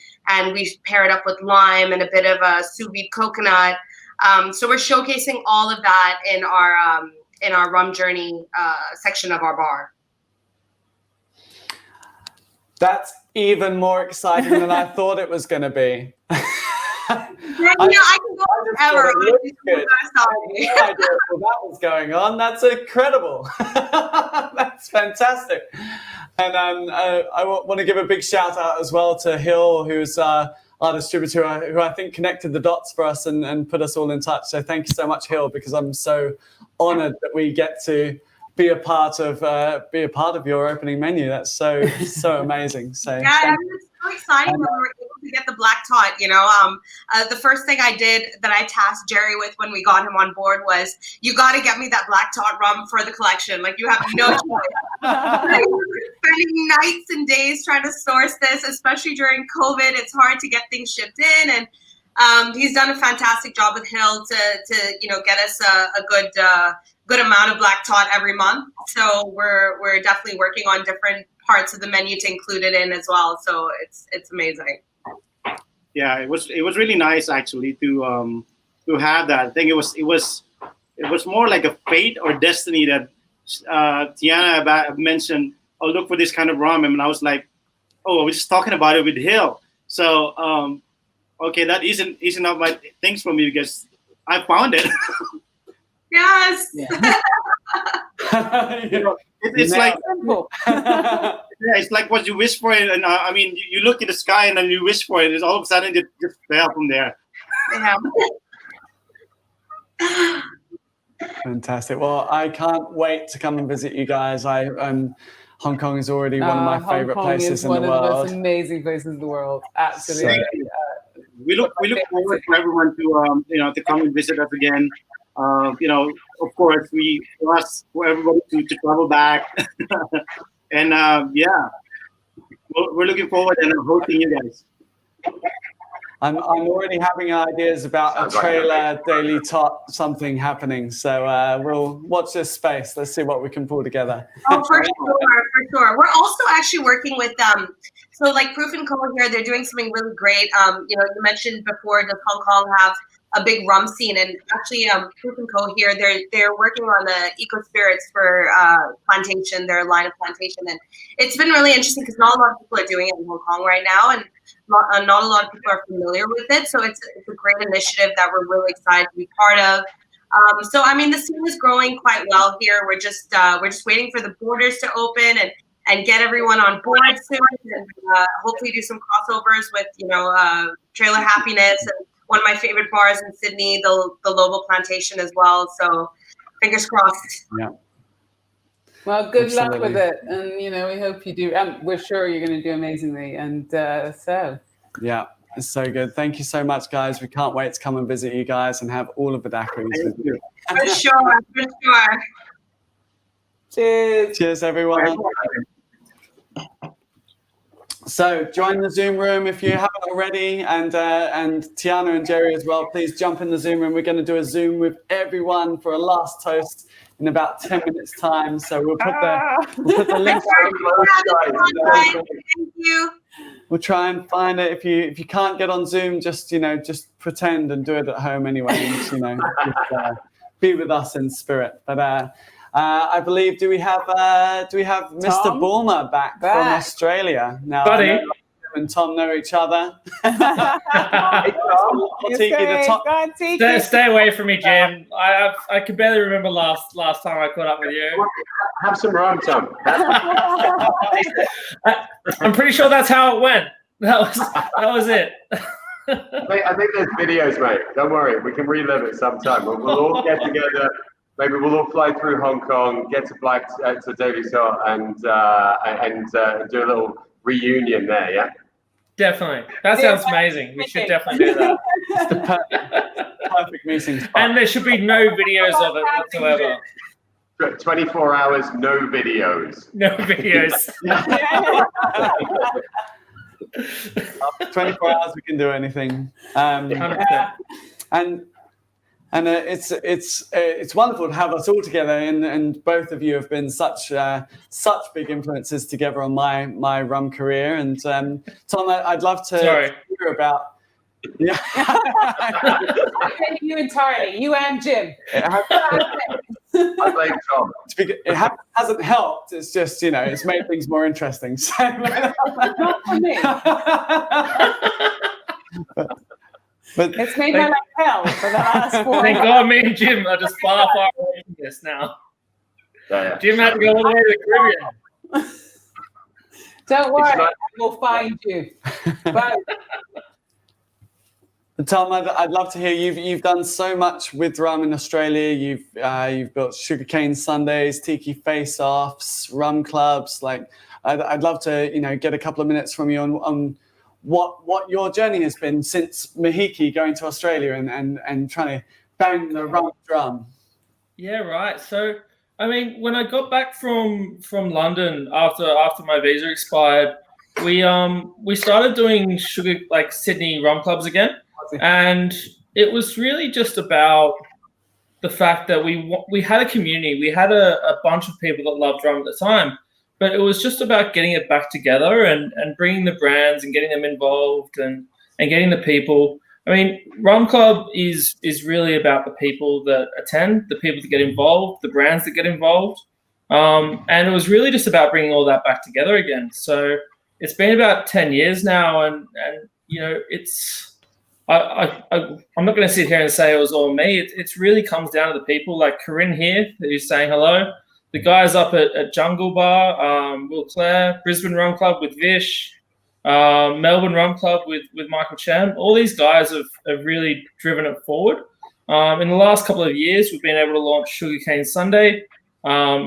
we pair it up with lime and a bit of a sous vide coconut. So we're showcasing all of that in our rum journey section of our bar. That's even more exciting than I thought it was going to be. I can go forever. No idea what was going on. That's incredible. That's fantastic. And I want to give a big shout out as well to Hill, who's our distributor, who I think connected the dots for us and put us all in touch. So thank you so much, Hill, because I'm so honored that we get to be a part of your opening menu. That's so amazing. So yeah, it's so exciting when we were able to get the Black Tot. You know, the first thing I did that I tasked Gerry with when we got him on board was, you got to get me that Black Tot rum for the collection. Like, you have no choice. Spending nights and days trying to source this, especially during COVID. It's hard to get things shipped in, and he's done a fantastic job with Hill to you know, get us a good amount of Black Tot every month. So we're definitely working on different parts of the menu to include it in as well. So it's amazing. Yeah, it was really nice actually to have that. I think it was more like a fate or destiny that Tiana mentioned. Oh, look for this kind of rum, and I was like, oh, I was just talking about it with Hill. So okay, that isn't up my things for me because I found it. Yes. Yeah. You know, it's like yeah, it's like what you wish for it, and I mean, you look at the sky and then you wish for it. It's all of a sudden it just fell from there. Yeah. Fantastic. Well, I can't wait to come and visit you guys. Hong Kong is already one of my favorite places in the world. One of the most amazing places in the world. Absolutely. So, we look forward for everyone to you know, to come and visit us again. You know, of course, for everybody to travel back, and yeah, we're looking forward and hosting you guys. I'm already having ideas about a trailer daily tot something happening. So we'll watch this space. Let's see what we can pull together. Oh, for sure. We're also actually working with so like Proof & Co here. They're doing something really great. You know, you mentioned before, does Hong Kong have a big rum scene? And actually, Proof & Co here, they're working on the Eco Spirits for Plantation, their line of Plantation, and it's been really interesting because not a lot of people are doing it in Hong Kong right now, and not a lot of people are familiar with it. So it's a great initiative that we're really excited to be part of. So I mean, the scene is growing quite well here. We're just waiting for the borders to open and get everyone on board soon, and hopefully do some crossovers with, you know, Trailer Happiness and one of my favorite bars in Sydney, the Lobo Plantation as well. So fingers crossed. Yeah. Well, good luck with it, and you know, we hope you do. We're sure you're going to do amazingly, and so. Yeah, it's so good. Thank you so much, guys. We can't wait to come and visit you guys and have all of the daiquiris with you. For sure. Cheers. Cheers, everyone. So join the Zoom room if you haven't already, and Tiana and Gerry as well. Please jump in the Zoom room. We're going to do a Zoom with everyone for a last toast in about 10 minutes time. So we'll put the link. Thank you. We'll try and find it. If you can't get on Zoom, just pretend and do it at home anyway. And, just, be with us in spirit. But I believe do we have Mr. Bulmer back from Australia now? Buddy, and Tom know each other. Stay away from me, Jim. I can barely remember last time I caught up with you. Have some rum, Tom. I'm pretty sure that's how it went. That was it. I think there's videos, mate. Don't worry, we can relive it sometime. We'll all get together. Maybe we'll all fly through Hong Kong, get to Davies and do a little reunion there. Yeah. Definitely. That sounds amazing. We should definitely do that. It's the perfect meeting spot. And there should be no videos of it whatsoever. 24 hours, no videos. No videos. 24 hours, we can do anything. 100%. And it's wonderful to have us all together, and both of you have been such big influences together on my rum career. And Tom, I'd love to hear about. Yeah, you entirely, you and Jim. I blame Tom. It hasn't helped. It's just it's made things more interesting. So. Not for me. But it's made my life hell for the last 4 Thank God me and Jim are just far away from this now. Yeah. Jim had to go all the way to the Caribbean. Don't worry, we'll find you. But Tom, I'd love to hear you've done so much with rum in Australia. You've built sugarcane Sundays, tiki face-offs, rum clubs. Like I'd love to get a couple of minutes from you on what your journey has been since Mahiki going to Australia and trying to bang the rum drum. Yeah, right. So I mean, when I got back from London after my visa expired, we started doing Sydney rum clubs again. And it was really just about the fact that we had a community. We had a bunch of people that loved rum at the time, but it was just about getting it back together and bringing the brands and getting them involved and getting the people. I mean, Rum Club is really about the people that attend, the people that get involved, the brands that get involved. And it was really just about bringing all that back together again. So it's been about 10 years now, and it's... I'm not going to sit here and say it was all me. It really comes down to the people like Corinne here, who's saying hello. The guys up at Jungle Bar, Will Clare, Brisbane Rum Club with Vish, Melbourne Rum Club with Michael Chan. All these guys have really driven it forward. In the last couple of years, we've been able to launch Sugarcane Sunday,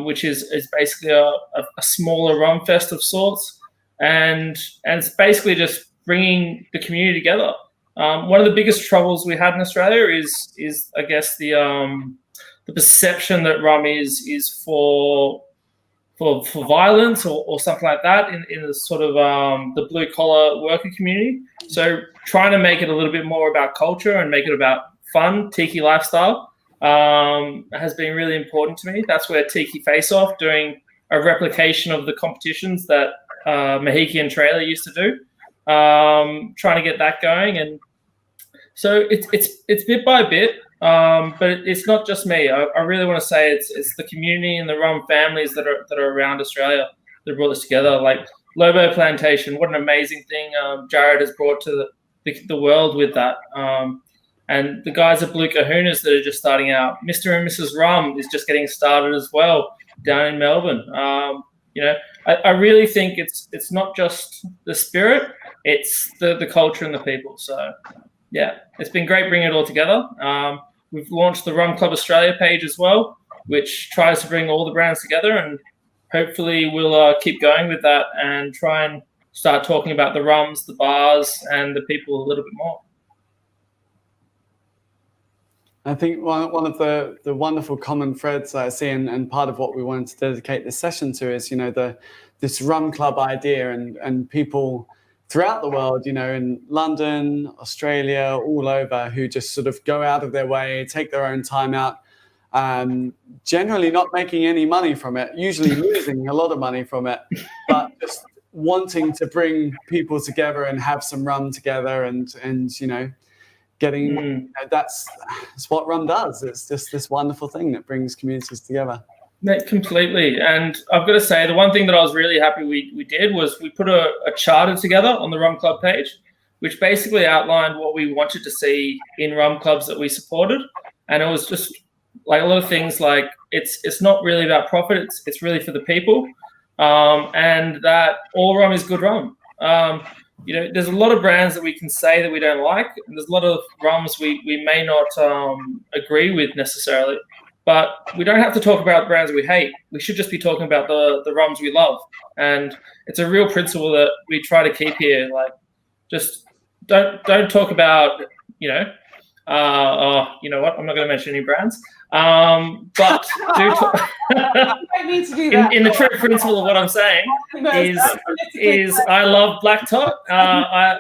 which is basically a smaller rum fest of sorts. And it's basically just bringing the community together. One of the biggest troubles we had in Australia is I guess the perception that rum is for violence or something like that in the sort of the blue collar worker community. So trying to make it a little bit more about culture and make it about fun, tiki lifestyle has been really important to me. That's where Tiki Face Off, doing a replication of the competitions that Mahiki and Trailer used to do, trying to get that going. And so it's bit by bit, but it's not just me. I really want to say it's the community and the rum families that are around Australia that brought this together. Like Lobo Plantation, what an amazing thing Jared has brought to the world with that. And the guys at Blue Kahunas that are just starting out. Mr. and Mrs. Rum is just getting started as well down in Melbourne. I really think it's not just the spirit, it's the culture and the people. So yeah, it's been great bringing it all together. We've launched the Rum Club Australia page as well, which tries to bring all the brands together, and hopefully we'll keep going with that and try and start talking about the rums, the bars, and the people a little bit more. I think one of the wonderful common threads I see, and part of what we wanted to dedicate this session to is, this rum club idea and people throughout the world, in London, Australia, all over, who just sort of go out of their way, take their own time out, generally not making any money from it, usually losing a lot of money from it, but just wanting to bring people together and have some rum together and getting that's what rum does. It's just this wonderful thing that brings communities together. Mate, completely. And I've got to say, the one thing that I was really happy we did was we put a charter together on the Rum Club page, which basically outlined what we wanted to see in rum clubs that we supported. And it was just like a lot of things like it's not really about profit, it's really for the people. And that all rum is good rum. There's a lot of brands that we can say that we don't like, and there's a lot of rums we may not agree with necessarily. But we don't have to talk about brands we hate. We should just be talking about the rums we love. And it's a real principle that we try to keep here. Like, just don't talk about, you know what? I'm not going to mention any brands. But do talk in the true principle of what I'm saying is I love Black Tot. I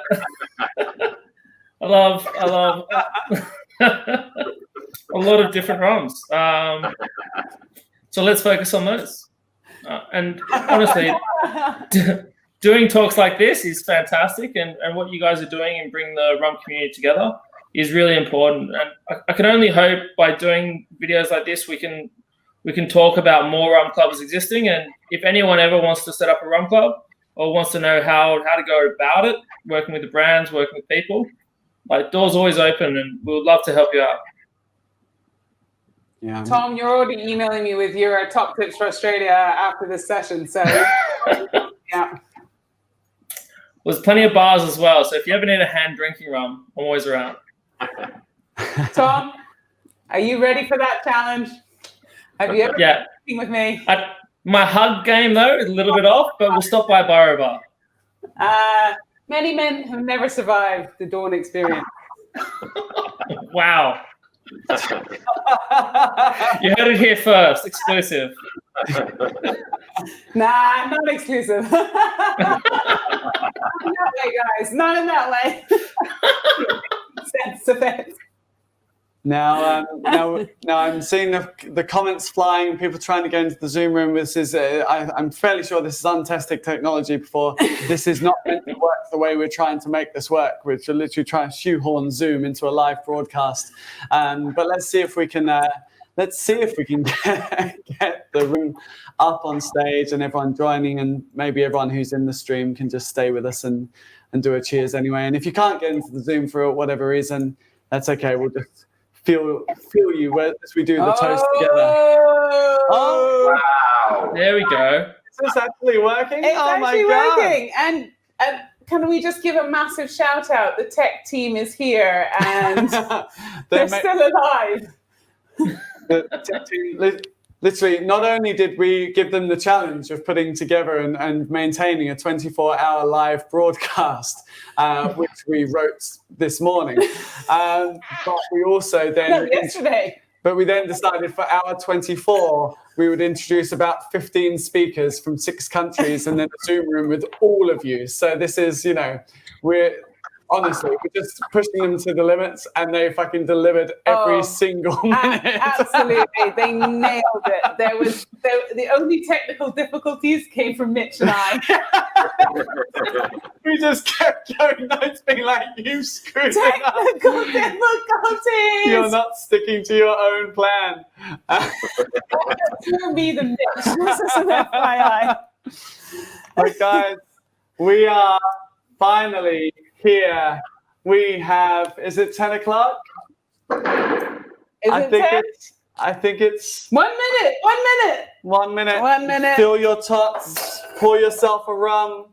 love a lot of different rums. So let's focus on those. And honestly, doing talks like this is fantastic, and what you guys are doing and bring the rum community together is really important. And I can only hope by doing videos like this, we can talk about more rum clubs existing. And if anyone ever wants to set up a rum club or wants to know how to go about it, working with the brands, working with people, like, doors always open, and we would love to help you out. Yeah. Tom, you're already emailing me with your top tips for Australia after this session. So, yeah. There's plenty of bars as well. So if you ever need a hand drinking rum, I'm always around. Tom, are you ready for that challenge? Have you ever been drinking with me? My hug game, though, is a little bit off, but we'll stop by Borough Bar. Many men have never survived the Dawn experience. Wow. You heard it here first, exclusive. Nah, not exclusive. Not in that way, guys. Not in that way. Sense of it. Now I'm seeing the comments flying. People trying to get into the Zoom room. This is I'm fairly sure this is untested technology before. This is not meant to work the way we're trying to make this work. We're literally trying to shoehorn Zoom into a live broadcast. But let's see if we can get the room up on stage and everyone joining, and maybe everyone who's in the stream can just stay with us and do a cheers anyway. And if you can't get into the Zoom for whatever reason, that's okay. We'll just feel you as we do the toast together. Oh, wow. There we go. Is this actually working? It's actually working. And can we just give a massive shout out? The tech team is here and they're still alive. The tech team, literally, not only did we give them the challenge of putting together and maintaining a 24-hour live broadcast, which we wrote this morning, but we also then yesterday. But we then decided for hour 24 we would introduce about 15 speakers from 6 countries and then a Zoom room with all of you. So this is, we're just pushing them to the limits, and they fucking delivered every single minute. Absolutely, they nailed it. The only technical difficulties came from Mitch and I. We just kept going, notes being like, you screwed it up. Technical difficulties. You're not sticking to your own plan. That's more me than Mitch. This is an FYI. But guys, we are finally here. We have, is it 10 o'clock? I think it's 1 minute. 1 minute. 1 minute. 1 minute. Fill your tots, pour yourself a rum,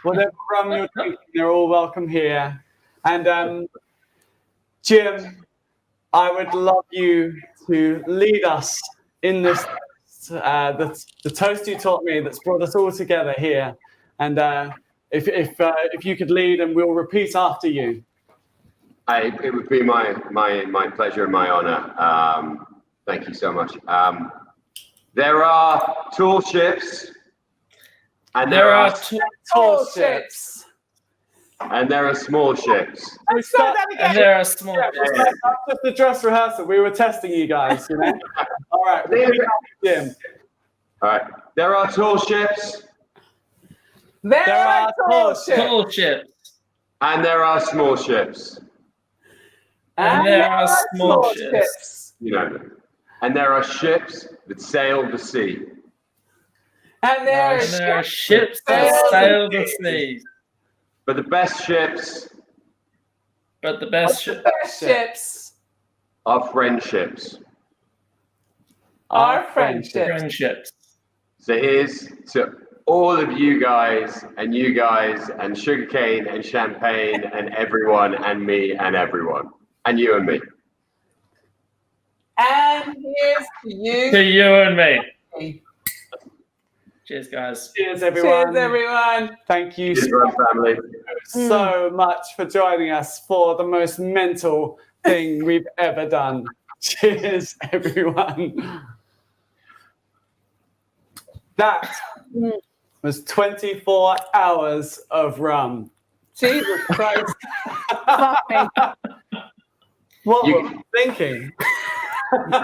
whatever rum you're drinking, they're all welcome here. And Jim, I would love you to lead us in this, the toast you taught me that's brought us all together here. And if you could lead, and we'll repeat after you. It would be my pleasure and my honor. Thank you so much. There are tall ships, and there are tall ships, and there are small ships. And there are small ships. That's just the dress rehearsal. We were testing you guys, All right, Jim. All right. There are tall ships. There are tall ships. And there are small ships. And there are small ships. And there are ships that sail the sea. And there are ships that sail the seas. But the best ships are friendships. Our friendships. So here's to all of you guys and sugarcane and champagne and everyone and me and everyone and you and me. And here's to you. To you and me. Cheers, guys. Cheers, everyone. Cheers, everyone. Thank you family. so much for joining us for the most mental thing we've ever done. Cheers, everyone. That was 24 hours of rum. Jesus Christ. Fuck me. What were we thinking? Come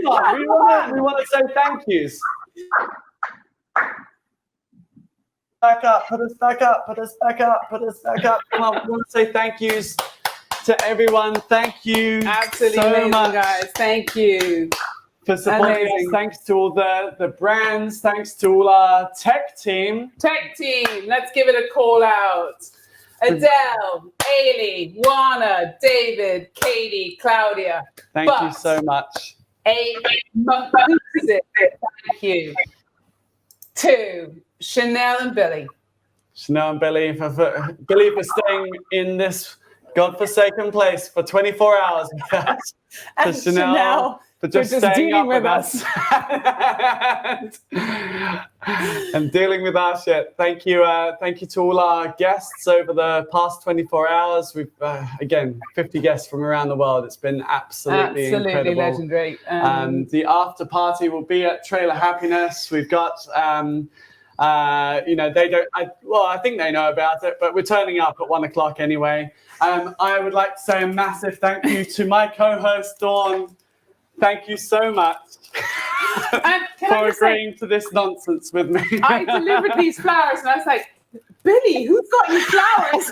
on, we want to say thank yous. Back up, put us back up, put us back up, put us back up. Come on, we want to say thank yous to everyone. Thank you Absolutely so amazing, much, guys. Thank you for supporting us. Thanks to all the brands. Thanks to all our tech team. Let's give it a call out. Adele, Ailey, Juana, David, Katie, Claudia. Thank you so much. Thank you. To Chanel and Billy. Chanel and Billy for staying in this godforsaken place for 24 hours. And Chanel for just staying up with us. And dealing with our shit. Thank you to all our guests over the past 24 hours. We've again 50 guests from around the world. It's been absolutely incredible. Legendary. The after party will be at Trailer Happiness. We've got I think they know about it, but we're turning up at 1 o'clock anyway. I would like to say a massive thank you to my co-host Dawn. Thank you so much for agreeing to this nonsense with me. I delivered these flowers and I was like, Billy, who's got you flowers?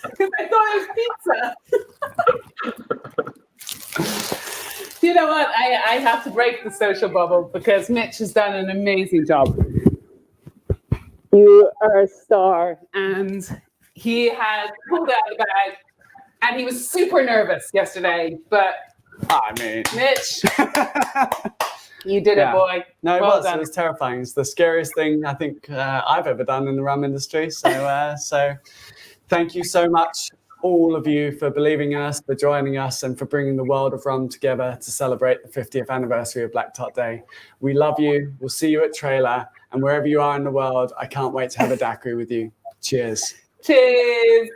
Because I thought it was pizza. You know what? I have to break the social bubble because Mitch has done an amazing job. You are a star. And he has pulled out the bag and he was super nervous yesterday, but Mitch, you did it, boy. No, it well was. done. It was terrifying. It's the scariest thing I think I've ever done in the rum industry. So thank you so much, all of you, for believing in us, for joining us, and for bringing the world of rum together to celebrate the 50th anniversary of Black Tot Day. We love you. We'll see you at Trailer. And wherever you are in the world, I can't wait to have a daiquiri with you. Cheers. Cheers.